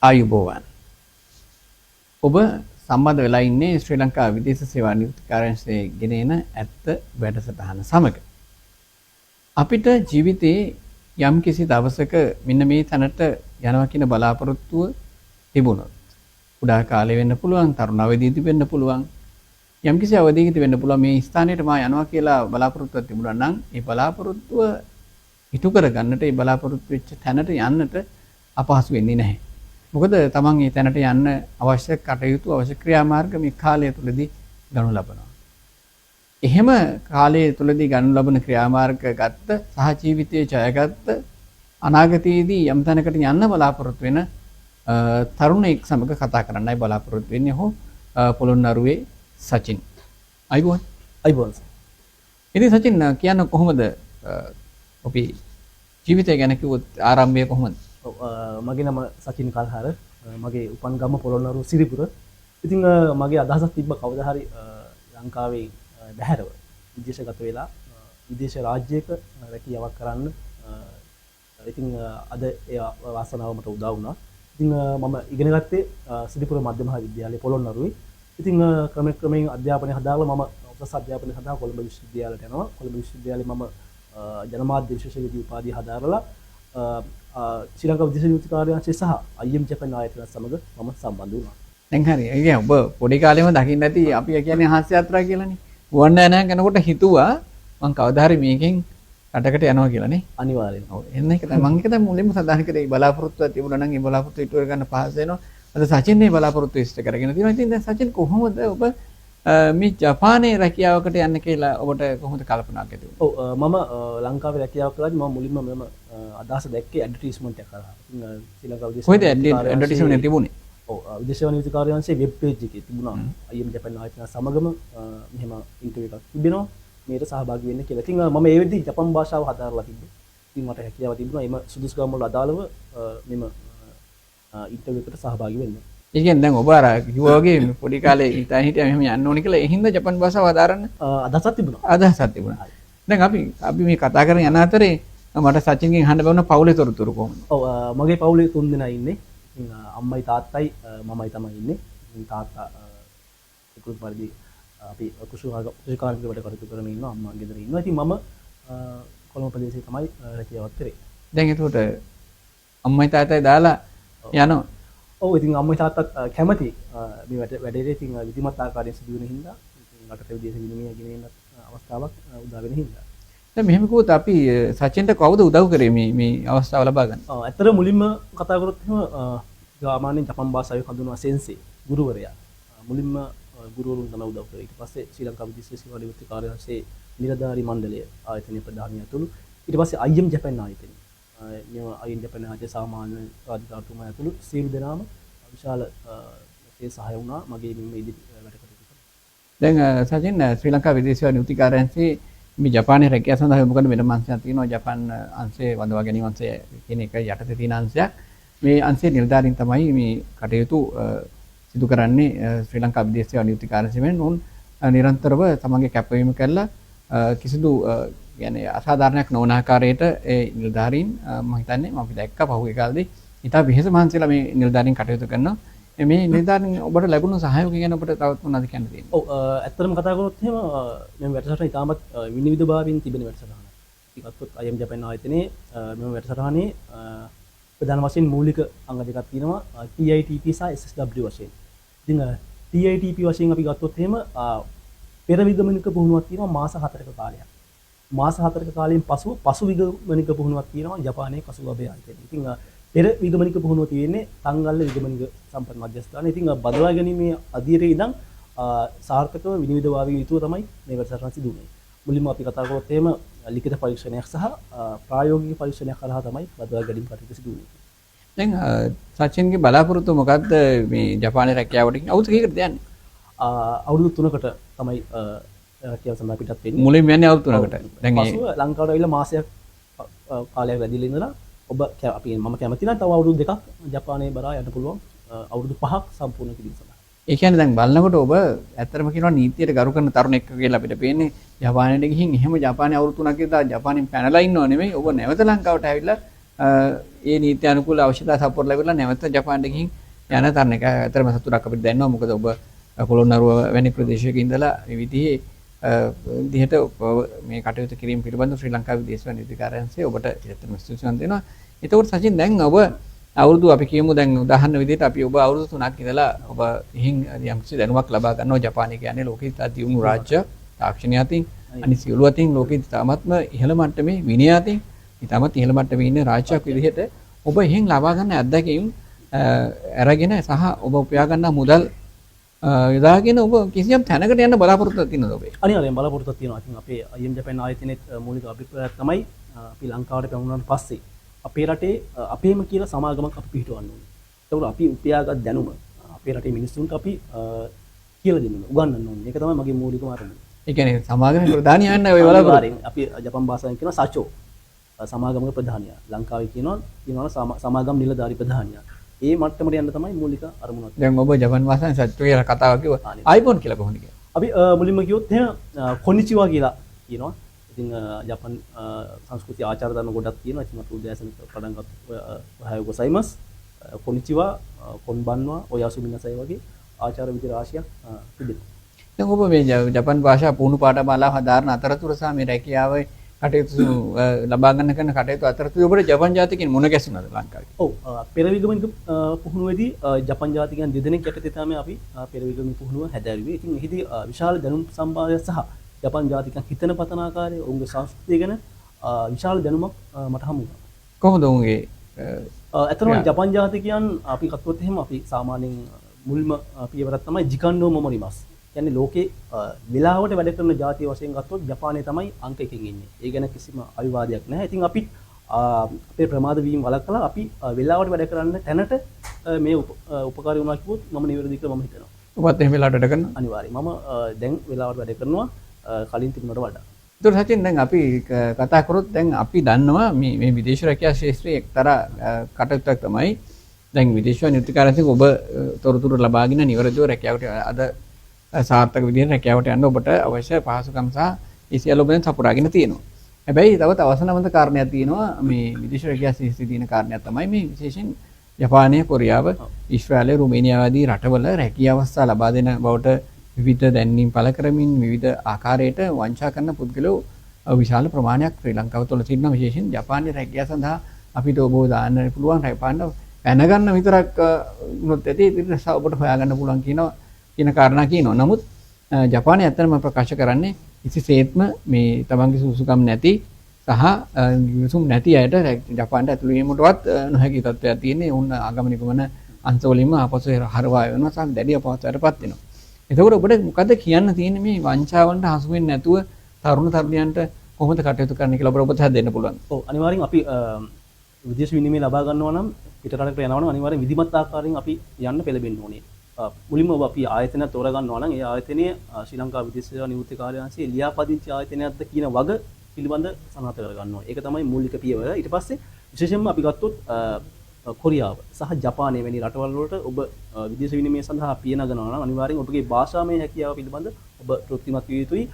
ආයුබෝවන්. ඔබ සම්බන්ධ වෙලා ඉන්නේ ශ්‍රී ලංකා විදේශ සේවා නියුක්ති කාර්යාංශයේ ගෙනෙන ඇත්ත වැඩසටහන සමග. අපිට ජීවිතේ යම් කිසි දවසක මෙන්න මේ තැනට යනවා කියන බලාපොරොත්තුව තිබුණොත් කුඩා කාලේ වෙන්න පුළුවන්, තරුණ අවදීදී වෙන්න පුළුවන්, යම් කිසි අවදීයකදී වෙන්න පුළුවන් මේ ස්ථානයට මා යනවා කියලා බලාපොරොත්තුවක් තිබුණා නම් ඒ බලාපොරොත්තුව ඉටු කරගන්නට, ඒ බලාපොරොත්තු වෙච්ච තැනට යන්නට අපහසු වෙන්නේ නැහැ. මොකද තමන් මේ තැනට යන්න අවශ්‍ය කටයුතු අවශ්‍ය ක්‍රියාමාර්ග මේ කාලය තුලදී ගනු ලබනවා. එහෙම කාලය තුලදී ගනු ලබන ක්‍රියාමාර්ග ගත්ත සහ ජීවිතයේ ජයගත්ත අනාගතයේදී යම් තැනකට යන්න බලාපොරොත්තු වෙන තරුණයෙක් සමග කතා කරන්නයි බලාපොරොත්තු වෙන්නේ. ඔහු පොළොන්නරුවේ සචින්. අයිබෝන්. අයිබෝන්. ඉතින් සචින් කියන්න කොහොමද ඔබේ ජීවිතය ගැන කිව්වොත් ආරම්භය කොහොමද? මගේ නම සචින් කල්හාර. මගේ උපන් ගම පොළොන්නරුව සිරිපුර. ඉතින් මගේ අදහසක් තිබ්බ කවදා හරි ලංකාවේ බැහැරව විදේශගත වෙලා විදේශ රාජ්‍යයක රැකියාවක් කරන්න. ඉතින් අද ඒ වාසනාව මට උදා වුණා. ඉතින් මම ඉගෙන ගත්තේ සිරිපුර මධ්‍ය මහා විද්‍යාලයේ පොළොන්නරුවේ. ඉතින් ක්‍රමයෙන් අධ්‍යාපනය හදාලා මම උසස් අධ්‍යාපනය සඳහා කොළඹ විශ්වවිද්‍යාලයට යනවා. කොළඹ විශ්වවිද්‍යාලයේ මම ජනමාධ්‍ය විශේෂඥ උපාධිය හදාරලා ශ්‍රී ලංකා විදේශ නීති කාර්යාංශය සහ IM ජපාන් ආයතන සමග මම සම්බන්ධ වුණා. දැන් හරි. ඒ කියන්නේ ඔබ පොඩි කාලේම දකින්න ඇති අපි කියන්නේ හාස්‍ය යාත්‍රා කියලානේ. ගුවන් යානයක් යනකොට හිතුවා මං කවදා හරි මේකෙන් රටකට යනවා කියලා නේ. අනිවාර්යෙන්. ඔව්. එන්න එක තමයි මම හිතන්නේ මුලින්ම සඳහන් කරේ බලාපොරොත්තුවක් තිබුණා නම් ඒ බලාපොරොත්තු ඉටු කරගන්න පහසු වෙනවා. අද සචින් මේ බලාපොරොත්තු ඉෂ්ට කරගෙන තියෙනවා. ඉතින් දැන් සචින් කොහොමද ඔබ මේ ජපානයේ රැකියාවකට යන්න කියලා ඔබට කොහොමද කල්පනාවක් ඇති වුණේ? ඔව් මම ලංකාවේ රැකියාව කළාදී මම මුලින්ම මම අදහස දැක්කේ ඇඩ්වර්ටයිස්මන්ට් එකක් කරා. ශ්‍රී ලංකා විදේශ කොහෙද ඇඩ්වර්ටයිස්මන්ට් තිබුණේ? ඔව් විදේශ නීති කාර්යාංශයේ වෙබ් පේජ් එකේ තිබුණා. IM ජපාන් ආයතන සමගම මෙහෙම ඉන්ටර්විව් එකක් තිබෙනවා. මේකට සහභාගී වෙන්න කියලා. ඉතින් මම ඒ වෙද්දි ජපාන් භාෂාව හදාරලා තිබ්බේ. ඉතින් මට හැකියාව තිබුණා එම සුදුසුකම් වල අදාළව මෙම ඉන්ටර්විව් එකට සහභාගී වෙන්න. ඒ කියන්නේ දැන් ඔබ අර කිව්වා වගේ පොඩි කාලේ හිතා හිටියා මෙහෙම යන්න ඕනේ කියලා. ඒ හින්දා ජපාන් භාෂාව හදාරන්න අදහසක් තිබුණා. අදහසක් තිබුණා. දැන් අපි මේ කතා කරගෙන යන අතරේ මට සචින්ගෙන් අහන්න බැවුන පවුලේ තොරතුරු කොහොමද? ඔව් මගේ පවුලේ 3 දෙනා ඉන්නේ. ඉතින් අම්මයි තාත්තයි මමයි තමයි ඉන්නේ. ඉතින් තාත්තා කුකුල් පරිදි අපි කුෂිකාර්මික වැඩ කටයුතු කරගෙන ඉන්නවා. අම්මා ගෙදර ඉන්නවා. ඉතින් මම කොළඹ ප්‍රදේශයේ තමයි රැකියාවක් කරේ. දැන් ඒකට අම්මයි තාත්තයි දාලා යනවා. ඔව් ඉතින් අම්මයි තාත්තත් කැමති මේ වැඩේ ඉතින් විධිමත් ආකාරයෙන් සිදු වෙන හින්දා ඉතින් රටට විදේශ විනිමය ගෙනෙන්න අවස්ථාවක් උදා වෙන හින්දා. දැන් මෙහෙම කිව්වොත් අපි සචින්ට කවුද උදව් කරේ මේ අවස්ථාව ලබා ගන්න? ඇත්තට මුලින්ම කතා කරොත් එහෙම සාමාන්‍යයෙන් ජපාන් භාෂාවේ හඳුන්වන සෙන්සෙ ගුරුවරයා මුලින්ම ගුරුවරුන් තමයි උදව් කරේ. ඊට පස්සේ ශ්‍රී ලංකා විදේශ සේවා නියුක්ති කාර්යාංශයේ නිලධාරී මණ්ඩලය ආයතනයේ ප්‍රධානියා ඇතුළු ඊට පස්සේ IM ජපාන් ආයතනය IM ජපාන් ආයතනයේ සාමාන්‍ය රාජකාරිතුමා ඇතුළු සියලු දෙනාම විශාල සහාය වුණා මගේ මේ ඉදිරි වැඩ කටයුතු කරන්න. දැන් සචින් ශ්‍රී ලංකා විදේශ සේවා නියුක්ති කාර්යාංශයේ මේ ජපානයේ රැකියාව සඳහා මොකද වෙනම අංශයක් තියෙනවා. ජපාන් අංශයේ වඳවා ගැනීම අංශය කියන එක යටතේ තියෙන අංශයක්. මේ අංශයේ නිලධාරීන් තමයි මේ කටයුතු සිදු කරන්නේ ශ්‍රී ලංකා විදේශ සේවා නියුක්ති කාර්යාංශයෙන්. උන් නිරන්තරව තමන්ගේ කැපවීම කරලා කිසිදු يعني අසාධාරණයක් නොවන ආකාරයට ඒ නිලධාරීන් මම හිතන්නේ මම දැක්කා පහුගිය කාලේදී ඉතා විශේෂ මහන්සියලා මේ නිලධාරීන් කටයුතු කරනවා. මේ නිලධාරීන් ඔබට ලැබුණු සහයෝගය ගැන ඔබට තවත් මොනවද කියන්න තියෙන්නේ? ඔව් ඇත්තටම කතා කරොත් එහෙම මේ වැඩසටහන ඉතාමත් විනිවිදභාවයෙන් තිබෙන වැඩසටහනක්. ඒකත් IM ජපාන් ආයතනයේ මේ වැඩසටහනේ ප්‍රධාන වශයෙන් මූලික අංග දෙකක් තියෙනවා TITP සහ SSW වශයෙන්. ඉතින් TITP වශයෙන් අපි ගත්තොත් එහෙම පෙර විගමනික පුහුණුවක් තියෙනවා මාස 4ක කාලයක්. මාස 4ක කාලයෙන් පසු විගමනික පුහුණුවක් තියෙනවා ජපානයේ කසුගබේ ආයතනයේ. ඉතින් පෙර විගමනික පුහුණුව තියෙන්නේ තංගල්ල විගමනික සම්පත් මධ්‍යස්ථානයේ. ඉතින් බදවා ගැනීමේ අධීරේ ඉඳන් සාර්ථකව විනිවිදවාවිය යුතුව තමයි මේ වැඩසටහන සිදු වෙන්නේ. මුලින්ම අපි කතා කරොත් එහෙම ලිඛිත පරීක්ෂණයක් සහ ප්‍රායෝගික පරීක්ෂණයක් කරලා තමයි බදවා ගැනීම කටයුතු සිදු වෙන්නේ. දැන් සචින්ගේ බලාපොරොත්තු මොකද්ද මේ ජපානයේ රැකියාවට අවුරුදු කීයකටද යන්නේ? අවුරුදු 3කට තමයි රැකියාව සඳහා පිටත් වෙන්නේ. මුලින්ම යන්නේ අවුරුදු 3කට. දැන් පසුව ලංකාවට ඇවිල්ලා මාසයක් කාලයක් වැඩිලා ඉඳලා ඔබ අපි මම කැමති නම් තව අවුරුදු 2ක් ජපානයේ බරා යන්න පුළුවන් අවුරුදු 5ක් සම්පූර්ණ කිරීම සඳහා. ඒ කියන්නේ දැන් බලනකොට ඔබ ඇත්තටම කියනවා නීතියට ගරු කරන තරුණෙක් කියලා අපිට පේන්නේ. ජපානයට ගිහින් එහෙම ජපානයේ අවුරුදු 3ක් ඉඳලා ජපානයෙන් පැනලා ඉන්නව නෙමෙයි. ඔබ නැවත ලංකාවට ඇවිල්ලා ඒ නීති අනුකූල අවශ්‍යතා සපුරා ලැබිලා නැවත ජපානට ගිහින් යන තරණ එක ඇත්තටම සතුටක් අපිට දැනෙනවා. මොකද ඔබ පොළොන්නරුව වැනි ප්‍රදේශයක ඉඳලා මේ විදිහේ විදිහට මේ කටයුතු කිරීම පිළිබඳව ශ්‍රී ලංකා විදේශ නීති කාර්යාංශය ඔබට ඇත්තටම ස්තුතිවන්ත වෙනවා. එතකොට සචින් දැන් ඔබ අවුරුදු අපි කියමු දැන් උදාහරණ විදිහට අපි ඔබ අවුරුදු 3ක් ඉඳලා ඔබ ඉහින් යම්කිසි දැනුමක් ලබා ගන්නවා. ජපානය කියන්නේ ලෝකයේ ඉතා දියුණු රාජ්‍ය තාක්ෂණය අතින් අනිත් සියලු අතින් ලෝකයේ ඉතාමත්ම ඉහළ මට්ටමේ විනය අතින් ඉතාමත් ඉහළ මට්ටමේ ඉන්න රාජ්‍යයක් විදිහට ඔබ ඉහින් ලබා ගන්න අත්දැකීම් අරගෙන සහ ඔබ උපයා ගන්නා මුදල් යොදාගෙන ඔබ කිසියම් තැනකට යන්න බලාපොරොත්තුවක් තියෙනවද ඔබේ? අනිවාර්යෙන් බලාපොරොත්තුවක් තියෙනවා. ඉතින් අපේ IM ජපාන් ආයතනයේ මූලික අභිප්‍රායය තමයි අපි ලංකාවට පැමුණාට පස්සේ අපේ රටේ අපේම කියලා සමාගමක් අපි පිහිටවන්න ඕනේ. ඒකෝර අපි උපයාගත් දැනුම අපේ රටේ මිනිස්සුන්ට අපි කියලා දෙන්න උගන්වන්න ඕනේ. ඒක තමයි මගේ මූලිකම අරමුණ. ඒ කියන්නේ සමාගමේ ප්‍රධානියන් ඔය බලාපොරොත්තු. අපි ජපාන් භාෂාවෙන් කියන සචෝ සමාගමක ප්‍රධානියා. ලංකාවේ කියනවා සමාගම් නිලධාරි ප්‍රධානියා. ඒ මට්ටමට යන්න තමයි මූලික අරමුණක්. දැන් ඔබ ජපාන් භාෂාවෙන් සත්‍ය කියලා කතාවක් කිව්වා. iPhone කියලා කොහොමද කියන්නේ? අපි මුලින්ම කිව්වොත් එහෙනම් කොනිචිවා කියලා කියනවා. ඉතින් ජපාන් සංස්කෘතිය ආචාර ධර්ම ගොඩක් තියෙනවා. ඉතින් අපි උදෑසන පටන් ගත්ත ඔහායෝ ගොසයිමස් කොනිචිවා කොන්බන්වා ඔයාසුමිනසයි වගේ ආචාර විදි රාශියක් තිබෙනවා. දැන් ඔබ මේ ජපාන් භාෂා පුහුණු පාඨමාලා හදාරන අතරතුර සහ මේ රැකියාවේ කටයුතු ලබා ගන්න කරන කටයුතු අතරතුර ඔබට ජපාන් ජාතිකයන් මුණ ගැසුණාද ලංකාවේ? ඔව් පෙරවිගමනික පුහුණුවේදී ජපාන් ජාතිකයන් දෙදෙනෙක් යටතේ තමයි අපි පෙරවිගමනික පුහුණුව හැදෑරුවේ. ඉතින් එහිදී විශාල දැනුම් සම්භාරය සහ ජපාන් ජාතිකයන් හිතන පතන ආකාරය ඔවුන්ගේ සංස්කෘතිය ගැන විශාල දැනුමක් මට හමු වුණා. කොහොමද ඔවුන්ගේ ඇත්තටම ජපාන් ජාතිකයන් අපි ගත්තොත් එහෙම අපි සාමාන්‍යයෙන් මුල්ම පියවරක් තමයි ජිකන්ඩෝ මොමරිමස්. කියන්නේ ලෝකේ වෙලාවට වැඩ කරන ජාතිය වශයෙන් ගත්තොත් ජපානයේ තමයි අංක 1කින් ඉන්නේ. ඒ ගැන කිසිම අවිවාදයක් නැහැ. ඉතින් අපි අපේ ප්‍රමාද වීම වළක්වලා අපි වෙලාවට වැඩ කරන්න තැනට මේ උපකාරී වුණා කිව්වොත් මම නිවැරදි කියලා මම හිතනවා. ඔබත් එහෙම වෙලාවට වැඩ කරනවා? අනිවාර්යයෙන්. මම දැන් වෙලාවට වැඩ කරනවා කලින් තිබුණට වඩා. ඒතර සචින් දැන් අපි කතා කරොත් දැන් අපි දන්නවා මේ විදේශ රැකියා ශාස්ත්‍රයේ එක්තරා කටයුත්තක් තමයි දැන් විදේශ නීති කාර්යාංශයෙන් ඔබ තොරතුරු ලබාගෙන නිවැරදිව රැකියාවට අද සාර්ථක විදිහට රැකියාවට යන්න ඔබට අවශ්‍ය පහසුකම් සහ ඒ සියල්ල ඔබෙන් සපුරාගෙන තියෙනවා. හැබැයි තවත් අවසනවන්ත කාරණයක් තියෙනවා මේ විදේශ රැකියා ශාස්ත්‍රයේ තියෙන කාරණයක් තමයි මේ විශේෂයෙන් ජපානය, කොරියාව, ඊශ්‍රායලය, රුමේනියාව ආදී රටවල රැකියා අවස්ථා ලබා දෙන බවට විවිධ දැන්වීම් පළ කරමින් විවිධ ආකාරයට වංචා කරන පුද්ගලයෝ විශාල ප්‍රමාණයක් ශ්‍රී ලංකාව තුළ සිටිනවා. විශේෂයෙන් ජපානයේ රැකියාව සඳහා අපිට ඔබ දාන්න පුළුවන් රැපාන්න පැන ගන්න විතරක් වුණොත් ඇති ඉතින් ඔබට හොයාගන්න පුළුවන් කියන කාරණා කියනවා. නමුත් ජපානය ඇත්තටම ප්‍රකාශ කරන්නේ කිසිසේත්ම මේ තමන්ගේ සුසුකම් නැති සහ විසුම් නැති අයට ජපානට ඇතුළු වීමටවත් නොහැකි තත්ත්වයක් තියෙන්නේ. උන් ආගමනික වන අංශවලින්ම ආපසු හරවා වෙනවා සහ දැඩි අපහසුතාවයටපත් වෙනවා. එතකොට ඔබට මොකද කියන්න තියෙන්නේ මේ වංචාවන්ට හසු වෙන්නේ නැතුව තරුණ තරුණියන්ට කොහොමද කටයුතු කරන්න කියලා ඔබට හැදෙන්න පුළුවන්? ඔව් අනිවාර්යෙන් අපි විදේශ විනිමය ලබා ගන්නවා නම් පිටරටකට යනවා නම් අනිවාර්යෙන් විධිමත් ආකාරයෙන් අපි යන්න පෙළඹෙන්න ඕනේ. මුලින්ම අපි ආයතනය තෝරගන්නවා නම් ඒ ආයතනය ශ්‍රී ලංකා විදේශ සේවා නිවෘත්ති කාර්යාංශයේ ලියාපදිංචි ආයතනයක්ද කියන වග පිළිබඳ සනාථ කරගන්නවා. ඒක තමයි මූලික පියවර. ඊට පස්සේ විශේෂයෙන්ම අපි ගත්තොත් කොරියාව සහ ජපානය වැනි රටවල් වලට ඔබ විදේශ විනිමය සඳහා පිය නගනවා නම් අනිවාර්යෙන් ඔබගේ භාෂාමය හැකියාව පිළිබඳ ඔබ තෘප්තිමත් විය යුතුයි.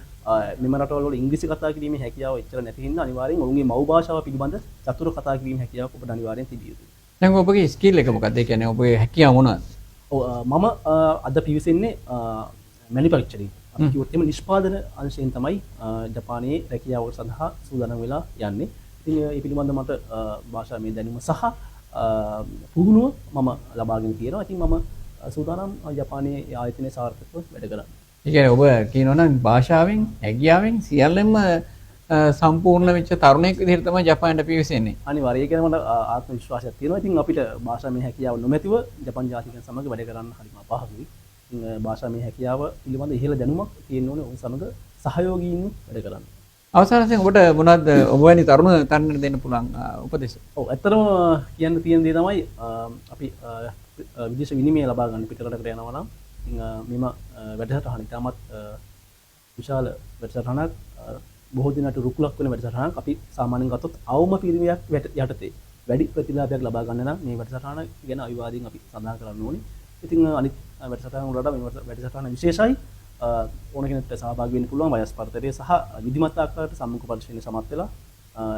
මෙම රටවල් වල ඉංග්‍රීසි කතා කිරීමේ හැකියාව එච්චර නැති හින්දා අනිවාර්යෙන් ඔවුන්ගේ මව් භාෂාව පිළිබඳ චතුර කතා කිරීමේ හැකියාවක් ඔබට අනිවාර්යෙන් තිබිය යුතුයි. දැන් ඔබගේ ස්කිල් එක මොකක්ද? ඒ කියන්නේ ඔබගේ හැකියාව මොනවද? මම අද පිවිසෙන්නේ මැනුෆැක්චරින්. අපි කිව්වොත් එimhe නිෂ්පාදන අංශයෙන් තමයි ජපානයේ රැකියාව සඳහා සූදානම් වෙලා යන්නේ. ඉතින් ඒ පිළිබඳව මට භාෂාමය දැනුම සහ පුහුණුව මම ලබාගෙන තියෙනවා. ඉතින් මම සූදානම් ජපානයේ ආයතනයේ සාර්ථකව වැඩ කරන්න. ඒ කියන්නේ ඔබ කියනවනම් භාෂාවෙන්, හැකියාවෙන් සියල්ලම සම්පූර්ණ වෙච්ච තරුණයෙක් විදිහට තමයි ජපානයට පිවිසෙන්නේ. අනිවාර්යයෙන් ඒක මට ආත්ම විශ්වාසයක් තියෙනවා. ඉතින් අපිට භාෂාමය හැකියාව නොමැතිව ජපාන් ජාතිකයන් සමග වැඩ කරන්න හරිම අපහසුයි. ඉතින් භාෂාමය හැකියාව පිළිබඳ ඉහළ දැනුමක් තියෙන්න ඕනේ. උන් සමග සහයෝගීව වැඩ කරන්න. අවසාන වශයෙන් ඔබට මොනවද ඔබ වැනි තරුණ තරුණියන්ට දෙන්න පුළුවන් උපදෙස්? ඔව් ඇත්තටම කියන්න තියෙන දේ තමයි අපි විදේශ විනිමය ලබා ගන්න පිටරටකට යනවා නම් මෙම වැඩසටහන ඉතාමත් විශාල වැඩසටහනක් බොහෝ දිනකට රුකුලක් වෙන වැඩසටහනක්. අපි සාමාන්‍යයෙන් ගත්තොත් අවම පිරිමියක් යටතේ වැඩි ප්‍රතිලාභයක් ලබා ගන්න නම් මේ වැඩසටහන ගැන අවිවාදයෙන් අපි සඳහන් කරන්න ඕනේ. ඉතින් අනිත් වැඩසටහන් වලට මේ වැඩසටහන විශේෂයි. ඕන කෙනෙක්ට සහභාගී වෙන්න පුළුවන් වයස් පරතරය සහ විධිමත් ආකාරයට සම්මුඛ පරිශීලනය සමත් වෙලා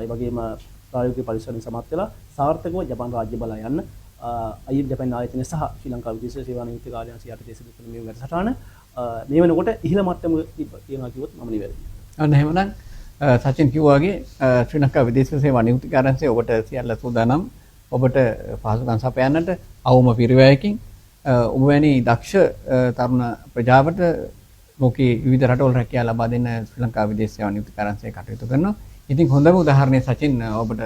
ඒ වගේම ප්‍රායෝගික පරිශ්‍රමයෙන් සමත් වෙලා සාර්ථකව ජපාන් රාජ්‍ය බලය යන්න අයිම් ජපාන් ආයතනය සහ ශ්‍රී ලංකා විදේශ සේවා නියුක්ති කාර්යාංශය යටතේ සිදු කරන මේ වැඩසටහන මේ වෙනකොට ඉහළ මට්ටමක තියෙනවා කිව්වොත් මම නිවැරදියි. අන්න එහෙමනම් සචින් කිව්වා වගේ ශ්‍රී ලංකා විදේශ සේවා නියුක්ති කාර්යාංශය ඔබට සියල්ල සූදානම් ඔබට පහසුකම් සපයන්නට අවම පිරිවැයකින් ඔබ වැනි දක්ෂ තරුණ ප්‍රජාවට ලෝකයේ විවිධ රටවල රැකියාව ලබා දෙන්න ශ්‍රී ලංකා විදේශ සේවා නියුක්ති කාර්යාංශය කටයුතු කරනවා. ඉතින් හොඳම උදාහරණය සචින් ඔබට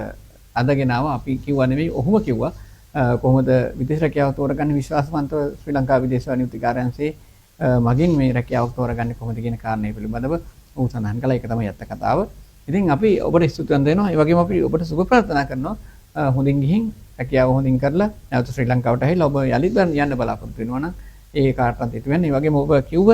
අදගෙන ආවා. අපි කිව්වා නෙවෙයි ඔහුම කිව්වා කොහොමද විදේශ රැකියාව තෝරගන්නේ විශ්වාසවන්තව ශ්‍රී ලංකා විදේශ සේවා නියුක්ති කාර්යාංශයේ මගින් මේ රැකියාව තෝරගන්නේ කොහොමද කියන කාරණේ පිළිබඳව ඔහු සඳහන් කළා. ඒක තමයි ඇත්ත කතාව. ඉතින් අපි ඔබට ස්තුතිවන්ත වෙනවා. ඒ වගේම අපි ඔබට සුබ ප්‍රාර්ථනා කරනවා. හොඳින් ගිහින් රැකියාව හොඳින් කරලා නැවත ශ්‍රී ලංකාවට ඇවිල්ලා ඔබ යලිත් යන්න බලාපොරොත්තු වෙනවා නම් ඒ කාටවත් ඉටු වෙන්නේ. ඒ වගේම ඔබ කිව්ව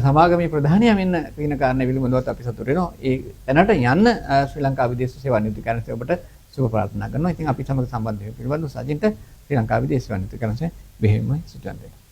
සමාගමේ ප්‍රධානියා වෙන්න කියන කාරණේ පිළිබඳවත් අපි සතුටු වෙනවා. ඒ තැනට යන්න ශ්‍රී ලංකා විදේශ සේවා නියුක්ති කාර්යාංශය ඔබට සුබ ප්‍රාර්ථනා කරනවා. ඉතින් අපි සමග සම්බන්ධ වෙන්න පිළිබඳව සජින්ට ශ්‍රී ලංකා විදේශ සේවා නියුක්ති කාර්යාංශය බෙහෙවින්ම ස්තුතිවන්ත වෙනවා.